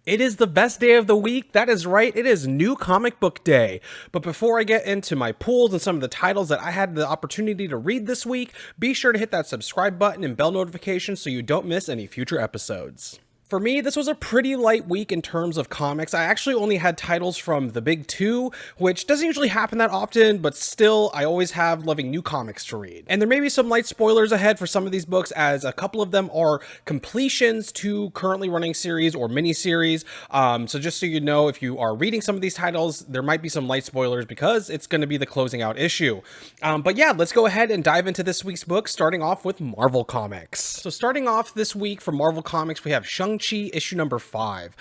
It is the best day of the week. That is right. It is New Comic Book Day. But before I get into my pools and some of the titles that I had the opportunity to read this week, be sure to hit that subscribe button and bell notification so you don't miss any future episodes. For me, this was a pretty light week in terms of comics. I actually only had titles from the big two, which doesn't usually happen that often, but still, I always have loving new comics to read. And there may be some light spoilers ahead for some of these books, as a couple of them are completions to currently running series or miniseries. So just so you know, if you are reading some of these titles, there might be some light spoilers because it's going to be the closing out issue. But yeah, let's go ahead and dive into this week's book, starting off with Marvel Comics. So starting off this week for Marvel Comics, we have Shanxi issue number 5.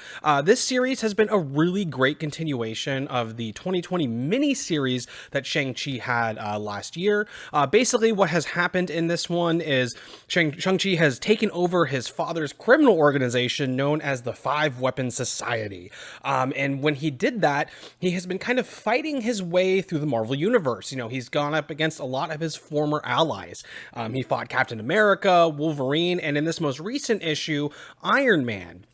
This series has been a really great continuation of the 2020 mini-series that Shang-Chi had last year. Basically, what has happened in this one is Shang-Chi has taken over his father's criminal organization known as the Five Weapon Society. And when he did that, he has been kind of fighting his way through the Marvel Universe. You know, he's gone up against a lot of his former allies. He fought Captain America, Wolverine, and in this most recent issue, Iron Man.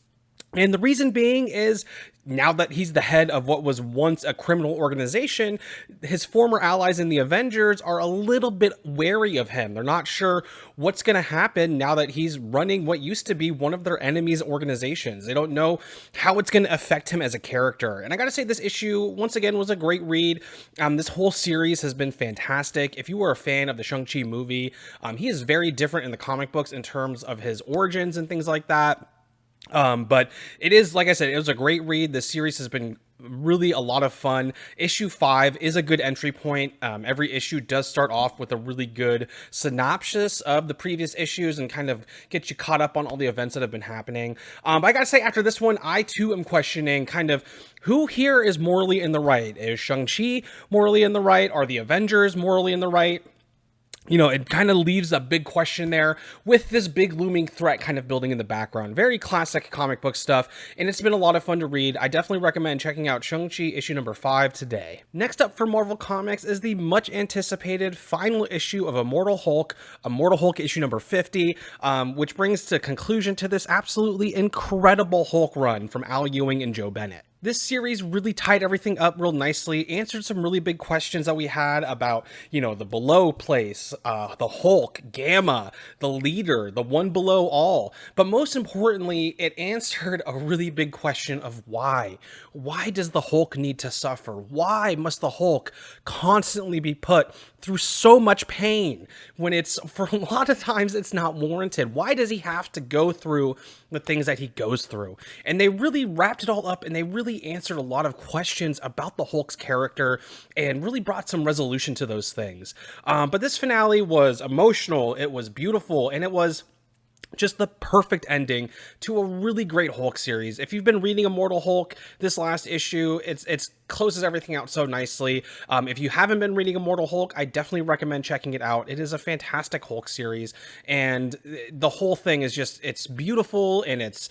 And the reason being is, now that he's the head of what was once a criminal organization, his former allies in the Avengers are a little bit wary of him. They're not sure what's going to happen now that he's running what used to be one of their enemies' organizations. They don't know how it's going to affect him as a character. And I got to say, this issue, once again, was a great read. This whole series has been fantastic. If you were a fan of the Shang-Chi movie, he is very different in the comic books in terms of his origins and things like that. But it is, like I said, it was a great read. This series has been really a lot of fun. Issue 5 is a good entry point. Every issue does start off with a really good synopsis of the previous issues and kind of get you caught up on all the events that have been happening. But I gotta say, after this one, I too am questioning kind of who here is morally in the right. Is Shang-Chi morally in the right? Are the Avengers morally in the right? You know, it kind of leaves a big question there with this big looming threat kind of building in the background. Very classic comic book stuff, and it's been a lot of fun to read. I definitely recommend checking out Shang-Chi issue number 5 today. Next up for Marvel Comics is the much anticipated final issue of Immortal Hulk issue number 50, which brings to conclusion to this absolutely incredible Hulk run from Al Ewing and Joe Bennett. This series really tied everything up real nicely, answered some really big questions that we had about, you know, the below place, the Hulk, Gamma, the leader, the one below all. But most importantly, it answered a really big question of why. Why does the Hulk need to suffer? Why must the Hulk constantly be put through so much pain when it's, for a lot of times, it's not warranted? Why does he have to go through the things that he goes through? And they really wrapped it all up, and they really answered a lot of questions about the Hulk's character and really brought some resolution to those things. But this finale was emotional, it was beautiful, and it was just the perfect ending to a really great Hulk series. If you've been reading Immortal Hulk, this last issue, it's closes everything out so nicely. If you haven't been reading Immortal Hulk, I definitely recommend checking it out. It is a fantastic Hulk series, and the whole thing is just, it's beautiful, and it's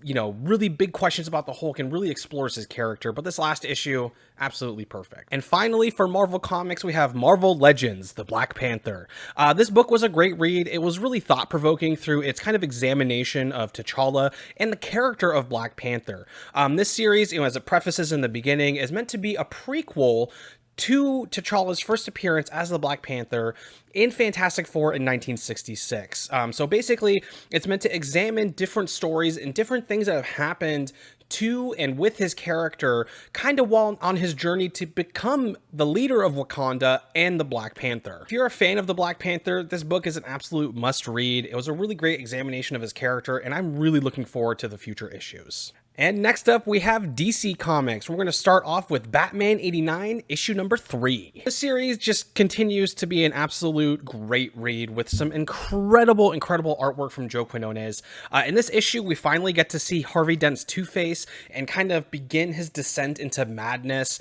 you know, really big questions about the Hulk and really explores his character. But this last issue, absolutely perfect. And finally, for Marvel Comics, we have Marvel Legends, the Black Panther. This book was a great read. It was really thought-provoking through its kind of examination of T'Challa and the character of Black Panther. This series, you know, as it prefaces in the beginning, is meant to be a prequel to T'Challa's first appearance as the Black Panther in Fantastic Four in 1966. So basically, it's meant to examine different stories and different things that have happened to and with his character, kind of while on his journey to become the leader of Wakanda and the Black Panther. If you're a fan of the Black Panther, this book is an absolute must read. It was a really great examination of his character, and I'm really looking forward to the future issues. And next up, we have DC Comics. We're going to start off with Batman 89, issue number 3. This series just continues to be an absolute great read with some incredible artwork from Joe Quinones. In this issue, we finally get to see Harvey Dent's Two-Face and kind of begin his descent into madness.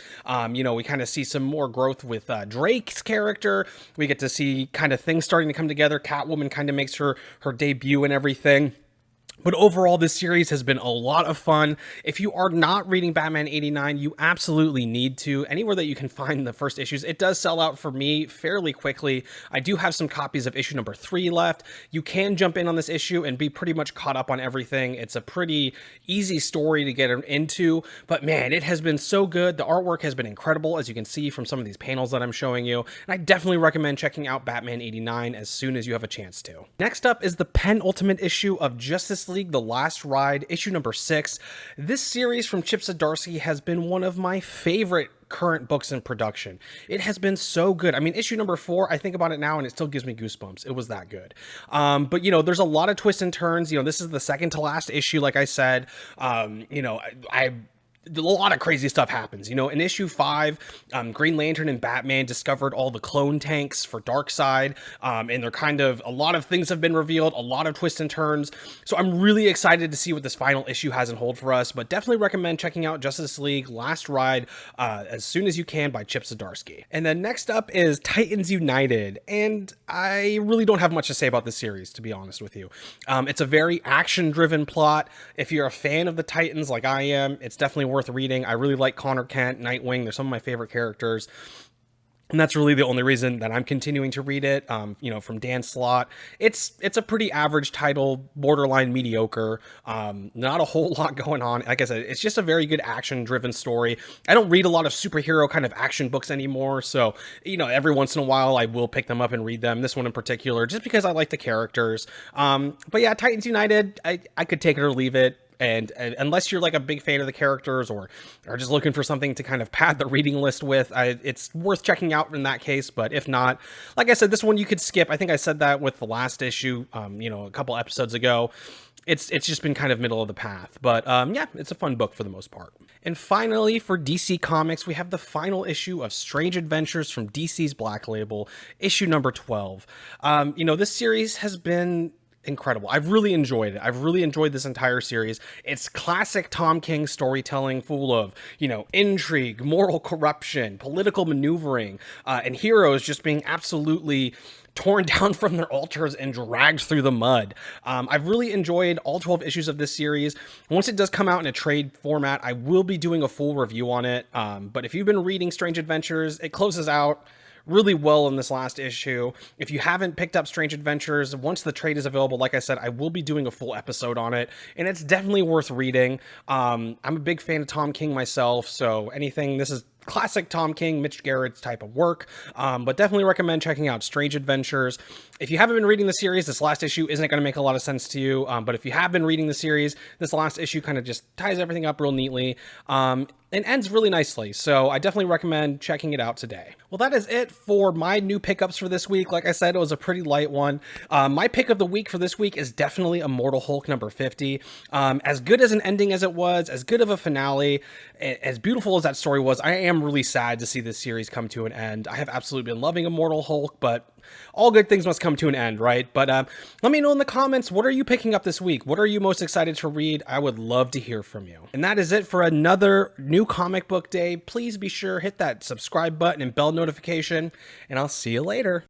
You know, we kind of see some more growth with Drake's character. We get to see kind of things starting to come together. Catwoman kind of makes her debut and everything. But overall, this series has been a lot of fun. If you are not reading Batman 89, you absolutely need to. Anywhere that you can find the first issues, it does sell out for me fairly quickly. I do have some copies of issue number 3 left. You can jump in on this issue and be pretty much caught up on everything. It's a pretty easy story to get into, but man, it has been so good. The artwork has been incredible, as you can see from some of these panels that I'm showing you, and I definitely recommend checking out Batman 89 as soon as you have a chance to. Next up is the penultimate issue of Justice League: The Last Ride, issue number 6. This series from Chip Zdarsky has been one of my favorite current books in production. It has been so good. I mean, issue number 4, I think about it now and it still gives me goosebumps. It was that good. But there's a lot of twists and turns. This is the second to last issue, like I said. I a lot of crazy stuff happens. In issue 5, Green Lantern and Batman discovered all the clone tanks for Darkseid, and a lot of things have been revealed, a lot of twists and turns. So I'm really excited to see what this final issue has in hold for us, but definitely recommend checking out Justice League: Last Ride as soon as you can by Chip Zdarsky. And then next up is Titans United, and I really don't have much to say about this series, to be honest with you. It's a very action-driven plot. If you're a fan of the Titans like I am, it's definitely worth reading. I really like Connor Kent, Nightwing. They're some of my favorite characters. And that's really the only reason that I'm continuing to read it. From Dan Slott. It's a pretty average title, borderline mediocre. Not a whole lot going on. Like I said, it's just a very good action-driven story. I don't read a lot of superhero kind of action books anymore, so every once in a while I will pick them up and read them. This one in particular, just because I like the characters. But yeah, Titans United, I could take it or leave it. And unless you're like a big fan of the characters or are just looking for something to kind of pad the reading list with, it's worth checking out in that case. But if not, like I said, this one you could skip. I think I said that with the last issue, a couple episodes ago. It's just been kind of middle of the path. But yeah, it's a fun book for the most part. And finally, for DC Comics, we have the final issue of Strange Adventures from DC's Black Label, issue number 12. This series has been incredible. I've really enjoyed it. I've really enjoyed this entire series. It's classic Tom King storytelling, full of, intrigue, moral corruption, political maneuvering, and heroes just being absolutely torn down from their altars and dragged through the mud. I've really enjoyed all 12 issues of this series. Once it does come out in a trade format, I will be doing a full review on it. But if you've been reading Strange Adventures, it closes out really well in this last issue. If you haven't picked up Strange Adventures, once the trade is available, like I said, I will be doing a full episode on it, and it's definitely worth reading. I'm a big fan of Tom King myself, so this is classic Tom King, Mitch Garrett's type of work, but definitely recommend checking out Strange Adventures. If you haven't been reading the series, this last issue isn't going to make a lot of sense to you, but if you have been reading the series, this last issue kind of just ties everything up real neatly, and ends really nicely, so I definitely recommend checking it out today. Well, that is it for my new pickups for this week. Like I said, it was a pretty light one. My pick of the week for this week is definitely Immortal Hulk number 50. As good as an ending as it was, as good of a finale, as beautiful as that story was, I am really sad to see this series come to an end. I have absolutely been loving Immortal Hulk, but all good things must come to an end, right? But let me know in the comments, what are you picking up this week? What are you most excited to read? I would love to hear from you. And that is it for another new comic book day. Please be sure hit that subscribe button and bell notification, and I'll see you later.